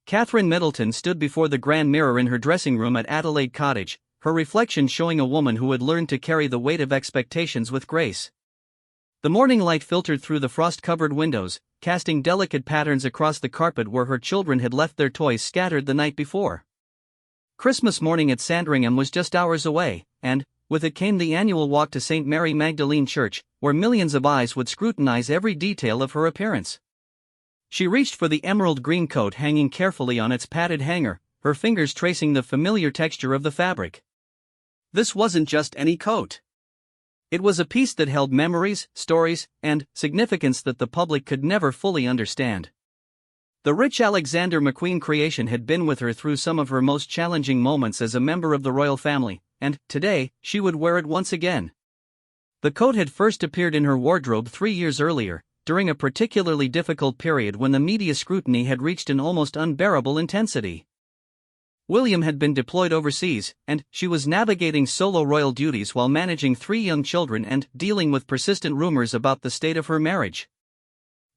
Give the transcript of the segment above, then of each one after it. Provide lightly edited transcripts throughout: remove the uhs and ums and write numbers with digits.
Catherine Middleton stood before the grand mirror in her dressing room at Adelaide Cottage, her reflection showing a woman who had learned to carry the weight of expectations with grace. The morning light filtered through the frost-covered windows, casting delicate patterns across the carpet where her children had left their toys scattered the night before. Christmas morning at Sandringham was just hours away, and, with it came the annual walk to St. Mary Magdalene Church, where millions of eyes would scrutinize every detail of her appearance. She reached for the emerald green coat hanging carefully on its padded hanger, her fingers tracing the familiar texture of the fabric. This wasn't just any coat. It was a piece that held memories, stories, and significance that the public could never fully understand. The rich Alexander McQueen creation had been with her through some of her most challenging moments as a member of the royal family, and, today, she would wear it once again. The coat had first appeared in her wardrobe 3 years earlier, during a particularly difficult period when the media scrutiny had reached an almost unbearable intensity. William had been deployed overseas, and she was navigating solo royal duties while managing 3 young children and dealing with persistent rumors about the state of her marriage.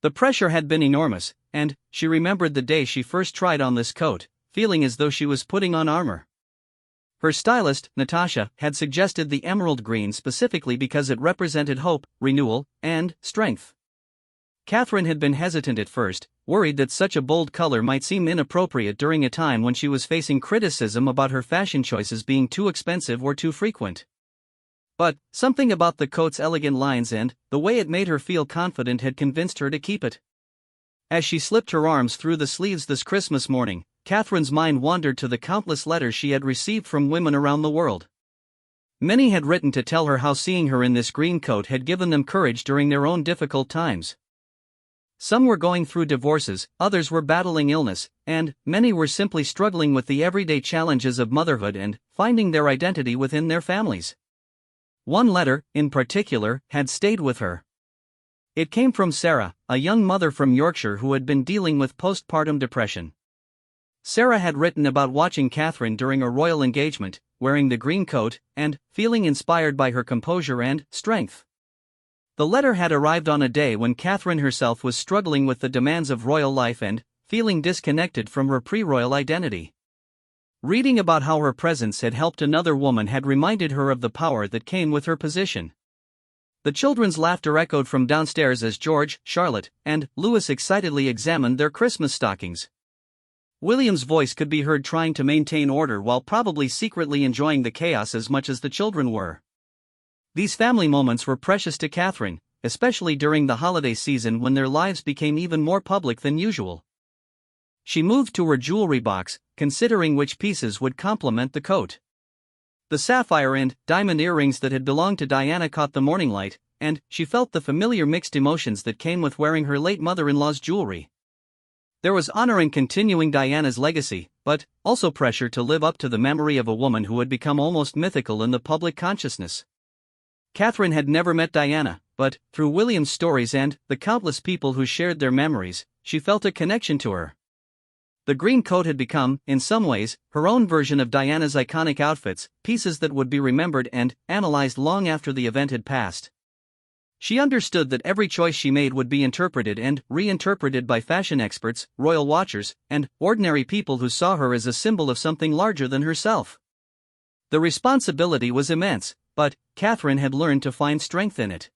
The pressure had been enormous, and she remembered the day she first tried on this coat, feeling as though she was putting on armor. Her stylist, Natasha, had suggested the emerald green specifically because it represented hope, renewal, and strength. Catherine had been hesitant at first, worried that such a bold color might seem inappropriate during a time when she was facing criticism about her fashion choices being too expensive or too frequent. But something about the coat's elegant lines and the way it made her feel confident had convinced her to keep it. As she slipped her arms through the sleeves this Christmas morning, Catherine's mind wandered to the countless letters she had received from women around the world. Many had written to tell her how seeing her in this green coat had given them courage during their own difficult times. Some were going through divorces, others were battling illness, and many were simply struggling with the everyday challenges of motherhood and finding their identity within their families. One letter, in particular, had stayed with her. It came from Sarah, a young mother from Yorkshire who had been dealing with postpartum depression. Sarah had written about watching Catherine during a royal engagement, wearing the green coat, and feeling inspired by her composure and strength. The letter had arrived on a day when Catherine herself was struggling with the demands of royal life and feeling disconnected from her pre-royal identity. Reading about how her presence had helped another woman had reminded her of the power that came with her position. The children's laughter echoed from downstairs as George, Charlotte, and Louis excitedly examined their Christmas stockings. William's voice could be heard trying to maintain order while probably secretly enjoying the chaos as much as the children were. These family moments were precious to Catherine, especially during the holiday season when their lives became even more public than usual. She moved to her jewelry box, considering which pieces would complement the coat. The sapphire and diamond earrings that had belonged to Diana caught the morning light, and she felt the familiar mixed emotions that came with wearing her late mother-in-law's jewelry. There was honor in continuing Diana's legacy, but also pressure to live up to the memory of a woman who had become almost mythical in the public consciousness. Catherine had never met Diana, but through William's stories and the countless people who shared their memories, she felt a connection to her. The green coat had become, in some ways, her own version of Diana's iconic outfits, pieces that would be remembered and analyzed long after the event had passed. She understood that every choice she made would be interpreted and reinterpreted by fashion experts, royal watchers, and ordinary people who saw her as a symbol of something larger than herself. The responsibility was immense, but Catherine had learned to find strength in it.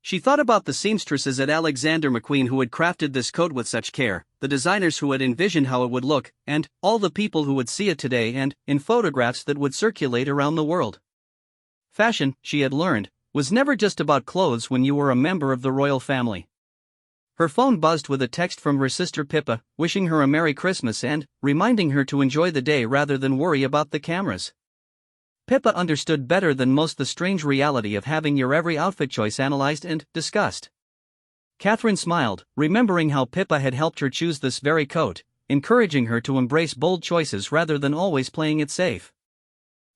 She thought about the seamstresses at Alexander McQueen who had crafted this coat with such care, the designers who had envisioned how it would look, and all the people who would see it today and in photographs that would circulate around the world. Fashion, she had learned, was never just about clothes when you were a member of the royal family. Her phone buzzed with a text from her sister Pippa, wishing her a Merry Christmas and reminding her to enjoy the day rather than worry about the cameras. Pippa understood better than most the strange reality of having your every outfit choice analyzed and discussed. Catherine smiled, remembering how Pippa had helped her choose this very coat, encouraging her to embrace bold choices rather than always playing it safe.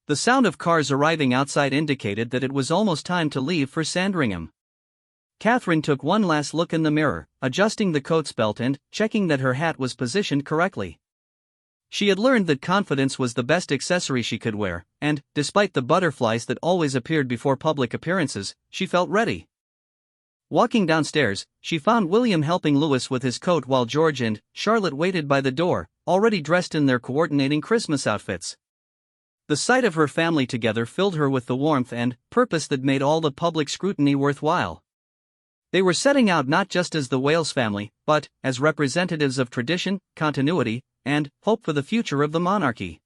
The sound of cars arriving outside indicated that it was almost time to leave for Sandringham. Catherine took one last look in the mirror, adjusting the coat's belt and checking that her hat was positioned correctly. She had learned that confidence was the best accessory she could wear, and, despite the butterflies that always appeared before public appearances, she felt ready. Walking downstairs, she found William helping Louis with his coat while George and Charlotte waited by the door, already dressed in their coordinating Christmas outfits. The sight of her family together filled her with the warmth and purpose that made all the public scrutiny worthwhile. They were setting out not just as the Wales family, but as representatives of tradition, continuity, and hope for the future of the monarchy.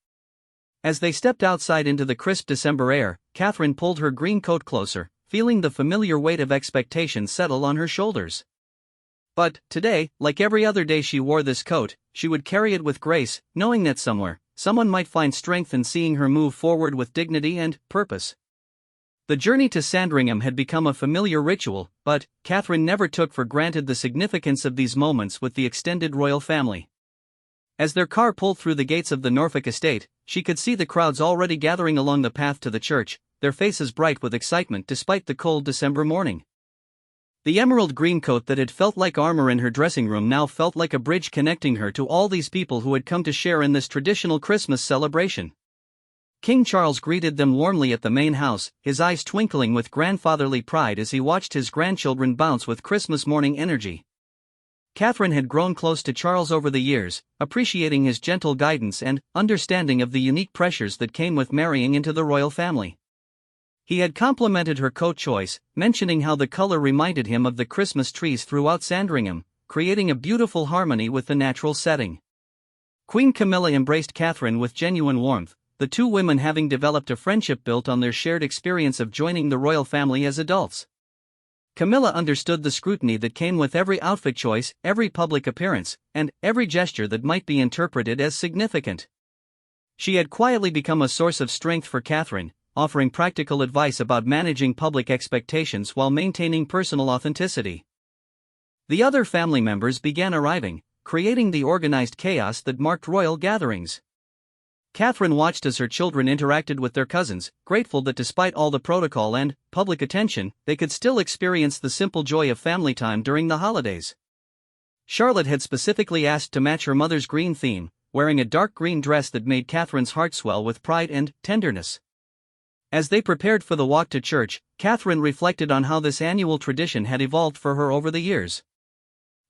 As they stepped outside into the crisp December air, Catherine pulled her green coat closer, feeling the familiar weight of expectation settle on her shoulders. But today, like every other day she wore this coat, she would carry it with grace, knowing that somewhere, someone might find strength in seeing her move forward with dignity and purpose. The journey to Sandringham had become a familiar ritual, but Catherine never took for granted the significance of these moments with the extended royal family. As their car pulled through the gates of the Norfolk estate, she could see the crowds already gathering along the path to the church, their faces bright with excitement despite the cold December morning. The emerald green coat that had felt like armor in her dressing room now felt like a bridge connecting her to all these people who had come to share in this traditional Christmas celebration. King Charles greeted them warmly at the main house, his eyes twinkling with grandfatherly pride as he watched his grandchildren bounce with Christmas morning energy. Catherine had grown close to Charles over the years, appreciating his gentle guidance and understanding of the unique pressures that came with marrying into the royal family. He had complimented her coat choice, mentioning how the color reminded him of the Christmas trees throughout Sandringham, creating a beautiful harmony with the natural setting. Queen Camilla embraced Catherine with genuine warmth, the two women having developed a friendship built on their shared experience of joining the royal family as adults. Camilla understood the scrutiny that came with every outfit choice, every public appearance, and every gesture that might be interpreted as significant. She had quietly become a source of strength for Catherine, offering practical advice about managing public expectations while maintaining personal authenticity. The other family members began arriving, creating the organized chaos that marked royal gatherings. Catherine watched as her children interacted with their cousins, grateful that despite all the protocol and public attention, they could still experience the simple joy of family time during the holidays. Charlotte had specifically asked to match her mother's green theme, wearing a dark green dress that made Catherine's heart swell with pride and tenderness. As they prepared for the walk to church, Catherine reflected on how this annual tradition had evolved for her over the years.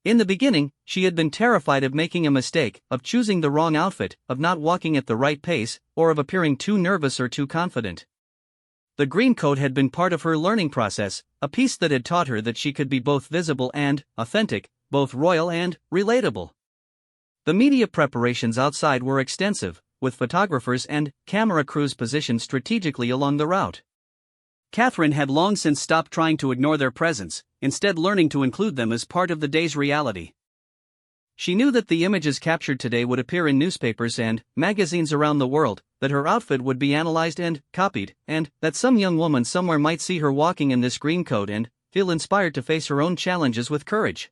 In the beginning, she had been terrified of making a mistake, of choosing the wrong outfit, of not walking at the right pace, or of appearing too nervous or too confident. The green coat had been part of her learning process, a piece that had taught her that she could be both visible and authentic, both royal and relatable. The media preparations outside were extensive, with photographers and camera crews positioned strategically along the route. Catherine had long since stopped trying to ignore their presence, instead learning to include them as part of the day's reality. She knew that the images captured today would appear in newspapers and magazines around the world, that her outfit would be analyzed and copied, and that some young woman somewhere might see her walking in this green coat and feel inspired to face her own challenges with courage.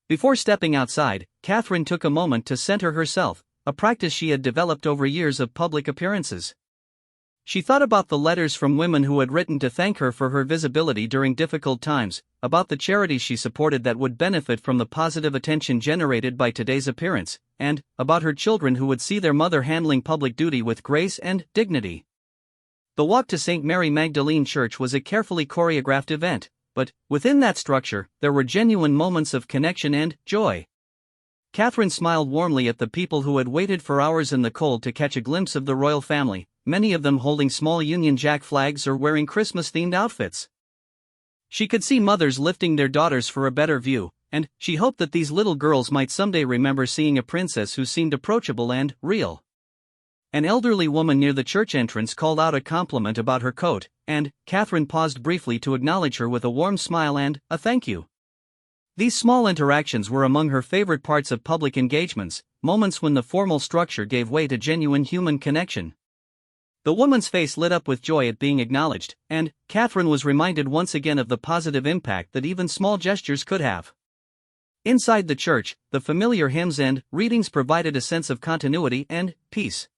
Before stepping outside, Catherine took a moment to center herself, a practice she had developed over years of public appearances. She thought about the letters from women who had written to thank her for her visibility during difficult times, about the charities she supported that would benefit from the positive attention generated by today's appearance, and about her children who would see their mother handling public duty with grace and dignity. The walk to St. Mary Magdalene Church was a carefully choreographed event, but within that structure, there were genuine moments of connection and joy. Catherine smiled warmly at the people who had waited for hours in the cold to catch a glimpse of the royal family, many of them holding small Union Jack flags or wearing Christmas-themed outfits. She could see mothers lifting their daughters for a better view, and she hoped that these little girls might someday remember seeing a princess who seemed approachable and real. An elderly woman near the church entrance called out a compliment about her coat, and Catherine paused briefly to acknowledge her with a warm smile and a thank you. These small interactions were among her favorite parts of public engagements, moments when the formal structure gave way to genuine human connection. The woman's face lit up with joy at being acknowledged, and Catherine was reminded once again of the positive impact that even small gestures could have. Inside the church, the familiar hymns and readings provided a sense of continuity and peace.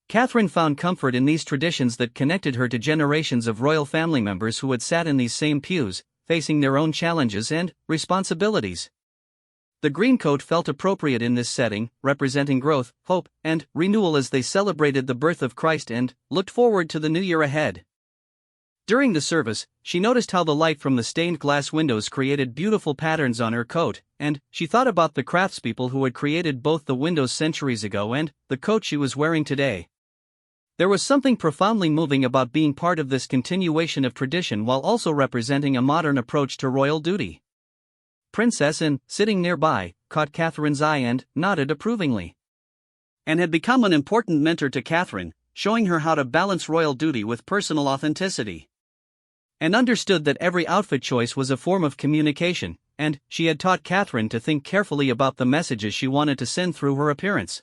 Catherine found comfort in these traditions that connected her to generations of royal family members who had sat in these same pews, facing their own challenges and responsibilities. The green coat felt appropriate in this setting, representing growth, hope, and renewal as they celebrated the birth of Christ and looked forward to the new year ahead. During the service, she noticed how the light from the stained glass windows created beautiful patterns on her coat, and she thought about the craftspeople who had created both the windows centuries ago and the coat she was wearing today. There was something profoundly moving about being part of this continuation of tradition while also representing a modern approach to royal duty. Princess Anne, sitting nearby, caught Catherine's eye and nodded approvingly. Anne had become an important mentor to Catherine, showing her how to balance royal duty with personal authenticity. Anne understood that every outfit choice was a form of communication, and she had taught Catherine to think carefully about the messages she wanted to send through her appearance.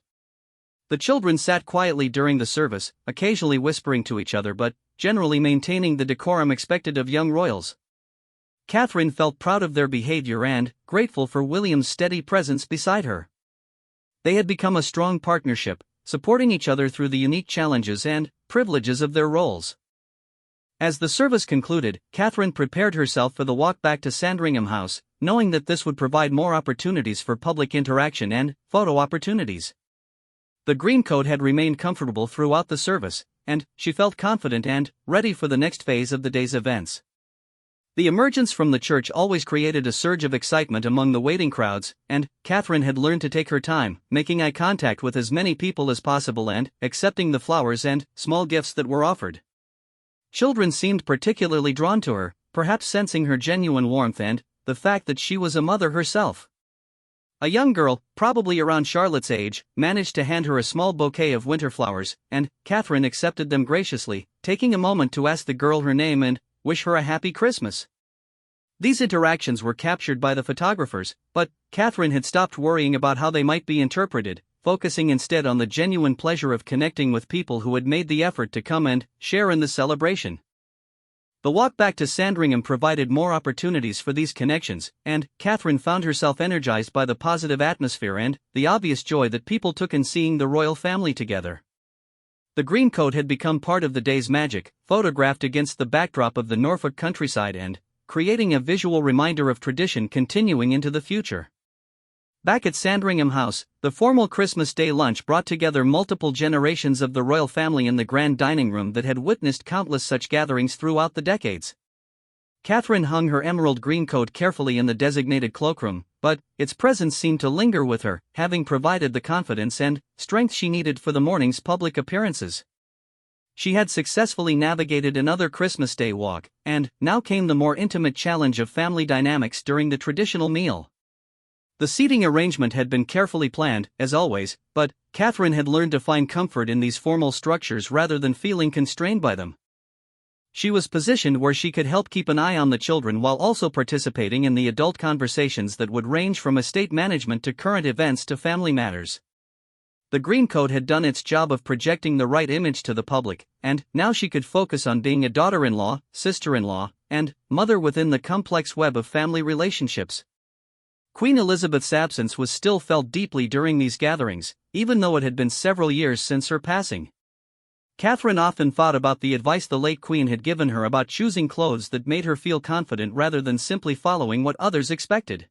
The children sat quietly during the service, occasionally whispering to each other but generally maintaining the decorum expected of young royals. Catherine felt proud of their behavior and grateful for William's steady presence beside her. They had become a strong partnership, supporting each other through the unique challenges and privileges of their roles. As the service concluded, Catherine prepared herself for the walk back to Sandringham House, knowing that this would provide more opportunities for public interaction and photo opportunities. The green coat had remained comfortable throughout the service, and she felt confident and ready for the next phase of the day's events. The emergence from the church always created a surge of excitement among the waiting crowds, and Catherine had learned to take her time, making eye contact with as many people as possible and accepting the flowers and small gifts that were offered. Children seemed particularly drawn to her, perhaps sensing her genuine warmth and the fact that she was a mother herself. A young girl, probably around Charlotte's age, managed to hand her a small bouquet of winter flowers, and Catherine accepted them graciously, taking a moment to ask the girl her name and wish her a happy Christmas. These interactions were captured by the photographers, but Catherine had stopped worrying about how they might be interpreted, focusing instead on the genuine pleasure of connecting with people who had made the effort to come and share in the celebration. The walk back to Sandringham provided more opportunities for these connections, and Catherine found herself energized by the positive atmosphere and the obvious joy that people took in seeing the royal family together. The green coat had become part of the day's magic, photographed against the backdrop of the Norfolk countryside and creating a visual reminder of tradition continuing into the future. Back at Sandringham House, the formal Christmas Day lunch brought together multiple generations of the royal family in the grand dining room that had witnessed countless such gatherings throughout the decades. Catherine hung her emerald green coat carefully in the designated cloakroom, but its presence seemed to linger with her, having provided the confidence and strength she needed for the morning's public appearances. She had successfully navigated another Christmas Day walk, and now came the more intimate challenge of family dynamics during the traditional meal. The seating arrangement had been carefully planned, as always, but Catherine had learned to find comfort in these formal structures rather than feeling constrained by them. She was positioned where she could help keep an eye on the children while also participating in the adult conversations that would range from estate management to current events to family matters. The green coat had done its job of projecting the right image to the public, and now she could focus on being a daughter-in-law, sister-in-law, and mother within the complex web of family relationships. Queen Elizabeth's absence was still felt deeply during these gatherings, even though it had been several years since her passing. Catherine often thought about the advice the late Queen had given her about choosing clothes that made her feel confident rather than simply following what others expected.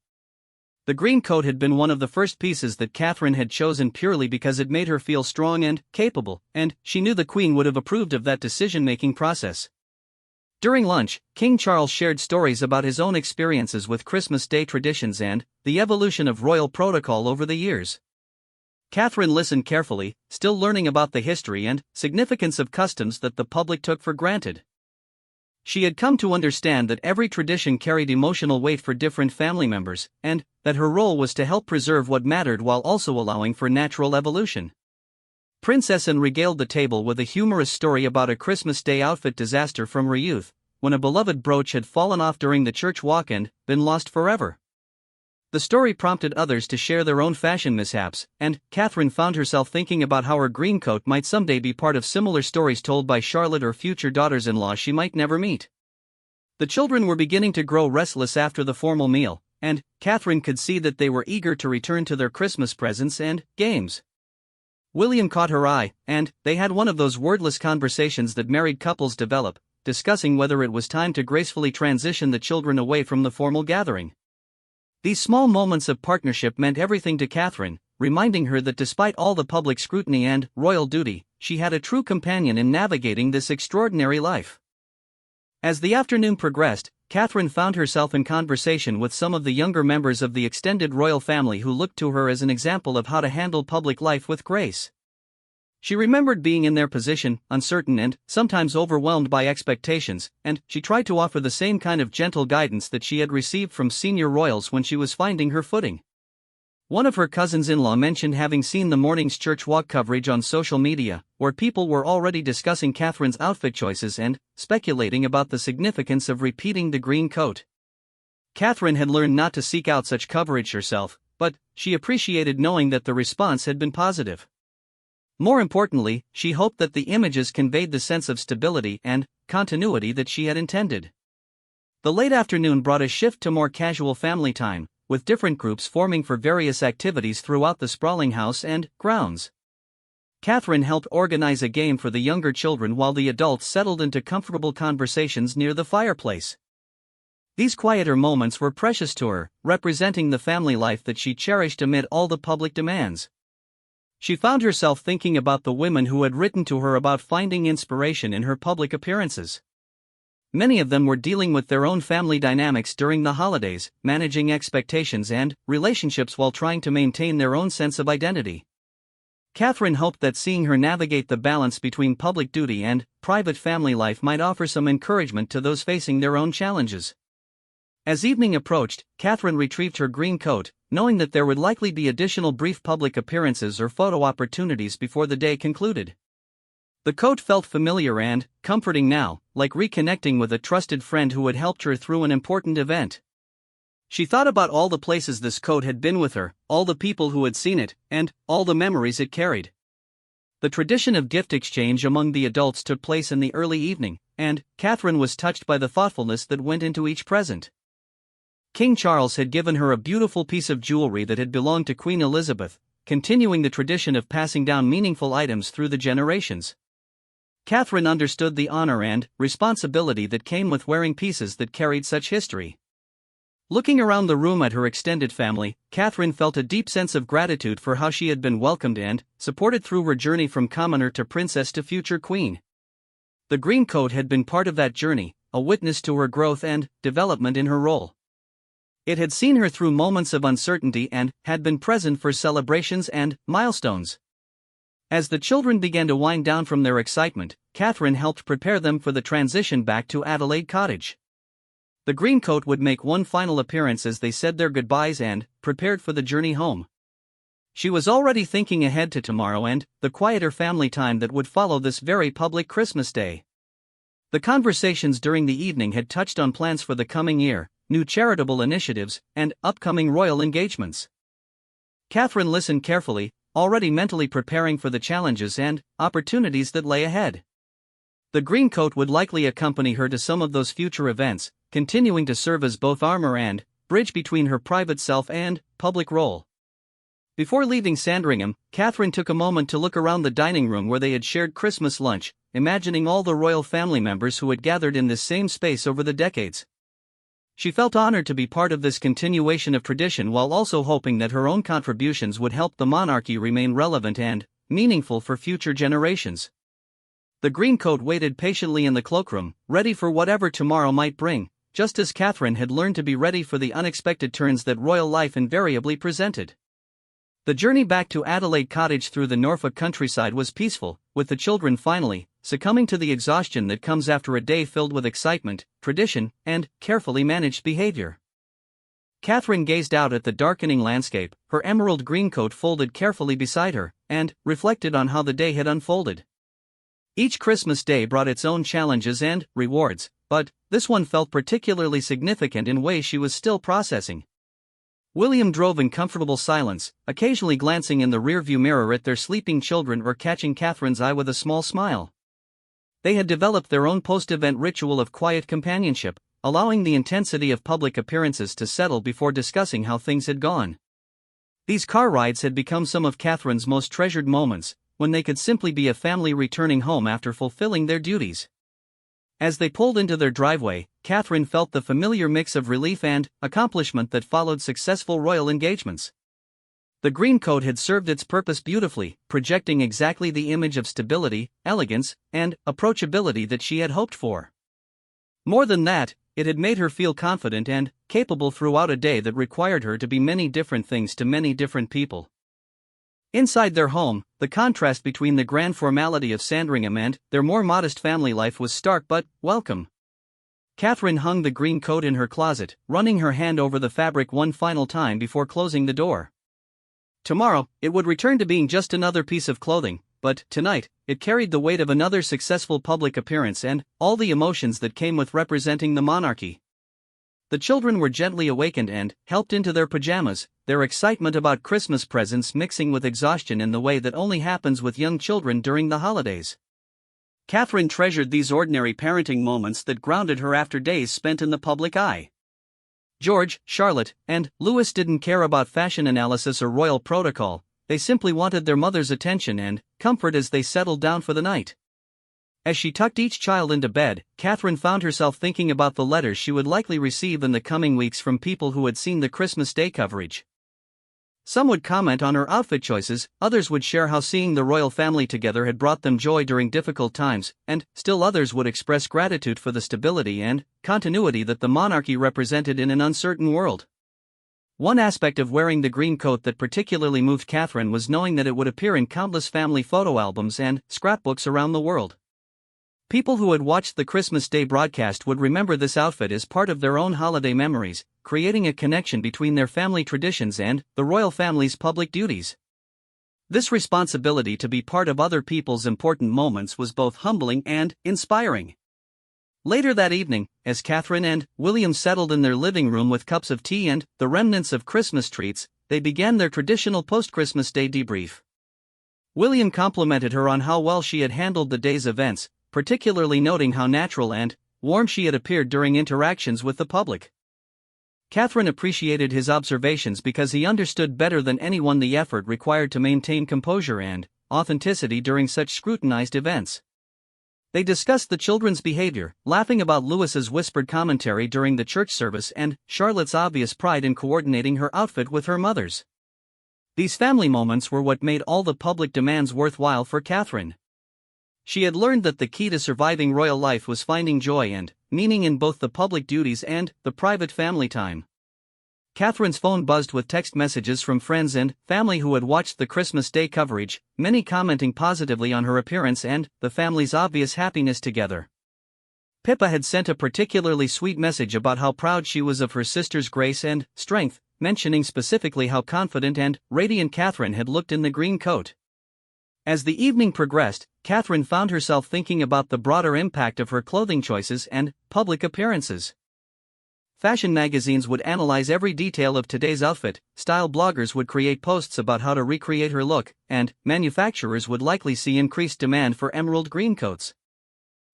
The green coat had been one of the first pieces that Catherine had chosen purely because it made her feel strong and capable, and she knew the Queen would have approved of that decision-making process. During lunch, King Charles shared stories about his own experiences with Christmas Day traditions and the evolution of royal protocol over the years. Catherine listened carefully, still learning about the history and significance of customs that the public took for granted. She had come to understand that every tradition carried emotional weight for different family members, and that her role was to help preserve what mattered while also allowing for natural evolution. Princess Anne regaled the table with a humorous story about a Christmas Day outfit disaster from her youth, when a beloved brooch had fallen off during the church walk and been lost forever. The story prompted others to share their own fashion mishaps, and Catherine found herself thinking about how her green coat might someday be part of similar stories told by Charlotte or future daughters-in-law she might never meet. The children were beginning to grow restless after the formal meal, and Catherine could see that they were eager to return to their Christmas presents and games. William caught her eye, and they had one of those wordless conversations that married couples develop, discussing whether it was time to gracefully transition the children away from the formal gathering. These small moments of partnership meant everything to Catherine, reminding her that despite all the public scrutiny and royal duty, she had a true companion in navigating this extraordinary life. As the afternoon progressed, Catherine found herself in conversation with some of the younger members of the extended royal family who looked to her as an example of how to handle public life with grace. She remembered being in their position, uncertain and sometimes overwhelmed by expectations, and she tried to offer the same kind of gentle guidance that she had received from senior royals when she was finding her footing. One of her cousins-in-law mentioned having seen the morning's church walk coverage on social media, where people were already discussing Catherine's outfit choices and speculating about the significance of repeating the green coat. Catherine had learned not to seek out such coverage herself, but she appreciated knowing that the response had been positive. More importantly, she hoped that the images conveyed the sense of stability and continuity that she had intended. The late afternoon brought a shift to more casual family time, with different groups forming for various activities throughout the sprawling house and grounds. Catherine helped organize a game for the younger children while the adults settled into comfortable conversations near the fireplace. These quieter moments were precious to her, representing the family life that she cherished amid all the public demands. She found herself thinking about the women who had written to her about finding inspiration in her public appearances. Many of them were dealing with their own family dynamics during the holidays, managing expectations and relationships while trying to maintain their own sense of identity. Catherine hoped that seeing her navigate the balance between public duty and private family life might offer some encouragement to those facing their own challenges. As evening approached, Catherine retrieved her green coat, knowing that there would likely be additional brief public appearances or photo opportunities before the day concluded. The coat felt familiar and comforting now, like reconnecting with a trusted friend who had helped her through an important event. She thought about all the places this coat had been with her, all the people who had seen it, and all the memories it carried. The tradition of gift exchange among the adults took place in the early evening, and Catherine was touched by the thoughtfulness that went into each present. King Charles had given her a beautiful piece of jewelry that had belonged to Queen Elizabeth, continuing the tradition of passing down meaningful items through the generations. Catherine understood the honor and responsibility that came with wearing pieces that carried such history. Looking around the room at her extended family, Catherine felt a deep sense of gratitude for how she had been welcomed and supported through her journey from commoner to princess to future queen. The green coat had been part of that journey, a witness to her growth and development in her role. It had seen her through moments of uncertainty and had been present for celebrations and milestones. As the children began to wind down from their excitement, Catherine helped prepare them for the transition back to Adelaide Cottage. The green coat would make one final appearance as they said their goodbyes and prepared for the journey home. She was already thinking ahead to tomorrow and the quieter family time that would follow this very public Christmas day. The conversations during the evening had touched on plans for the coming year, new charitable initiatives, and upcoming royal engagements. Catherine listened carefully, already mentally preparing for the challenges and opportunities that lay ahead. The green coat would likely accompany her to some of those future events, continuing to serve as both armor and bridge between her private self and public role. Before leaving Sandringham, Catherine took a moment to look around the dining room where they had shared Christmas lunch, imagining all the royal family members who had gathered in this same space over the decades. She felt honored to be part of this continuation of tradition while also hoping that her own contributions would help the monarchy remain relevant and meaningful for future generations. The green coat waited patiently in the cloakroom, ready for whatever tomorrow might bring, just as Catherine had learned to be ready for the unexpected turns that royal life invariably presented. The journey back to Adelaide Cottage through the Norfolk countryside was peaceful, with the children finally succumbing to the exhaustion that comes after a day filled with excitement, tradition, and carefully managed behavior. Catherine gazed out at the darkening landscape, her emerald green coat folded carefully beside her, and reflected on how the day had unfolded. Each Christmas day brought its own challenges and rewards, but this one felt particularly significant in ways she was still processing. William drove in comfortable silence, occasionally glancing in the rearview mirror at their sleeping children or catching Catherine's eye with a small smile. They had developed their own post-event ritual of quiet companionship, allowing the intensity of public appearances to settle before discussing how things had gone. These car rides had become some of Catherine's most treasured moments, when they could simply be a family returning home after fulfilling their duties. As they pulled into their driveway, Catherine felt the familiar mix of relief and accomplishment that followed successful royal engagements. The green coat had served its purpose beautifully, projecting exactly the image of stability, elegance, and approachability that she had hoped for. More than that, it had made her feel confident and capable throughout a day that required her to be many different things to many different people. Inside their home, the contrast between the grand formality of Sandringham and their more modest family life was stark but welcome. Catherine hung the green coat in her closet, running her hand over the fabric one final time before closing the door. Tomorrow, it would return to being just another piece of clothing, but tonight, it carried the weight of another successful public appearance and all the emotions that came with representing the monarchy. The children were gently awakened and helped into their pajamas, their excitement about Christmas presents mixing with exhaustion in the way that only happens with young children during the holidays. Catherine treasured these ordinary parenting moments that grounded her after days spent in the public eye. George, Charlotte, and Louis didn't care about fashion analysis or royal protocol, they simply wanted their mother's attention and comfort as they settled down for the night. As she tucked each child into bed, Catherine found herself thinking about the letters she would likely receive in the coming weeks from people who had seen the Christmas Day coverage. Some would comment on her outfit choices, others would share how seeing the royal family together had brought them joy during difficult times, and still others would express gratitude for the stability and continuity that the monarchy represented in an uncertain world. One aspect of wearing the green coat that particularly moved Catherine was knowing that it would appear in countless family photo albums and scrapbooks around the world. People who had watched the Christmas Day broadcast would remember this outfit as part of their own holiday memories, creating a connection between their family traditions and the royal family's public duties. This responsibility to be part of other people's important moments was both humbling and inspiring. Later that evening, as Catherine and William settled in their living room with cups of tea and the remnants of Christmas treats, they began their traditional post-Christmas Day debrief. William complimented her on how well she had handled the day's events, particularly noting how natural and warm she had appeared during interactions with the public. Catherine appreciated his observations because he understood better than anyone the effort required to maintain composure and authenticity during such scrutinized events. They discussed the children's behavior, laughing about Louis's whispered commentary during the church service and Charlotte's obvious pride in coordinating her outfit with her mother's. These family moments were what made all the public demands worthwhile for Catherine. She had learned that the key to surviving royal life was finding joy and meaning in both the public duties and the private family time. Catherine's phone buzzed with text messages from friends and family who had watched the Christmas Day coverage, many commenting positively on her appearance and the family's obvious happiness together. Pippa had sent a particularly sweet message about how proud she was of her sister's grace and strength, mentioning specifically how confident and radiant Catherine had looked in the green coat. As the evening progressed, Catherine found herself thinking about the broader impact of her clothing choices and public appearances. Fashion magazines would analyze every detail of today's outfit, style bloggers would create posts about how to recreate her look, and manufacturers would likely see increased demand for emerald green coats.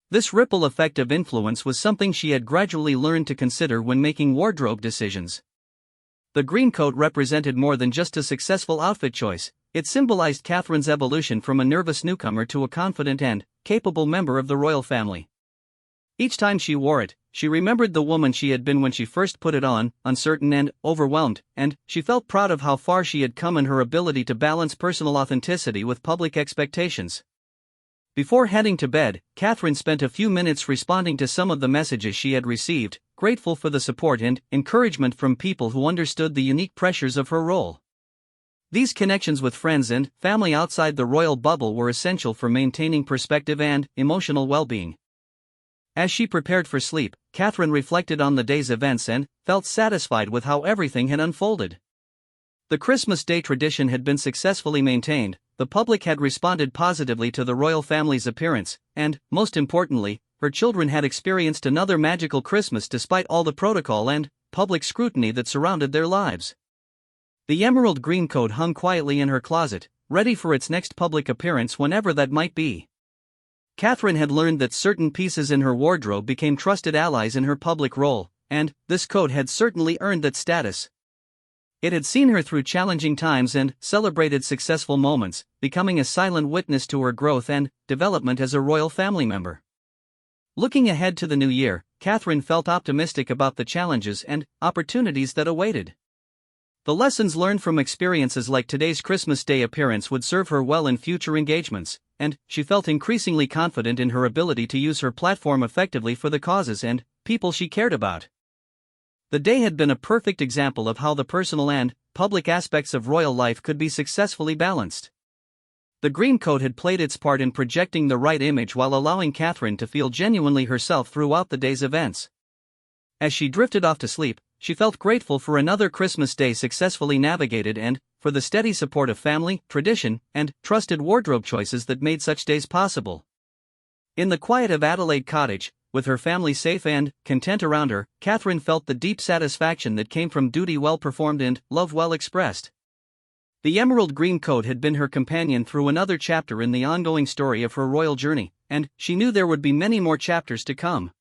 This ripple effect of influence was something she had gradually learned to consider when making wardrobe decisions. The green coat represented more than just a successful outfit choice. It symbolized Catherine's evolution from a nervous newcomer to a confident and capable member of the royal family. Each time she wore it, she remembered the woman she had been when she first put it on, uncertain and overwhelmed, and she felt proud of how far she had come in her ability to balance personal authenticity with public expectations. Before heading to bed, Catherine spent a few minutes responding to some of the messages she had received, grateful for the support and encouragement from people who understood the unique pressures of her role. These connections with friends and family outside the royal bubble were essential for maintaining perspective and emotional well-being. As she prepared for sleep, Catherine reflected on the day's events and felt satisfied with how everything had unfolded. The Christmas Day tradition had been successfully maintained, the public had responded positively to the royal family's appearance, and, most importantly, her children had experienced another magical Christmas despite all the protocol and public scrutiny that surrounded their lives. The emerald green coat hung quietly in her closet, ready for its next public appearance whenever that might be. Catherine had learned that certain pieces in her wardrobe became trusted allies in her public role, and this coat had certainly earned that status. It had seen her through challenging times and celebrated successful moments, becoming a silent witness to her growth and development as a royal family member. Looking ahead to the new year, Catherine felt optimistic about the challenges and opportunities that awaited. The lessons learned from experiences like today's Christmas Day appearance would serve her well in future engagements, and she felt increasingly confident in her ability to use her platform effectively for the causes and people she cared about. The day had been a perfect example of how the personal and public aspects of royal life could be successfully balanced. The green coat had played its part in projecting the right image while allowing Catherine to feel genuinely herself throughout the day's events. As she drifted off to sleep, she felt grateful for another Christmas day successfully navigated and for the steady support of family, tradition, and trusted wardrobe choices that made such days possible. In the quiet of Adelaide Cottage, with her family safe and content around her, Catherine felt the deep satisfaction that came from duty well performed and love well expressed. The emerald green coat had been her companion through another chapter in the ongoing story of her royal journey, and she knew there would be many more chapters to come.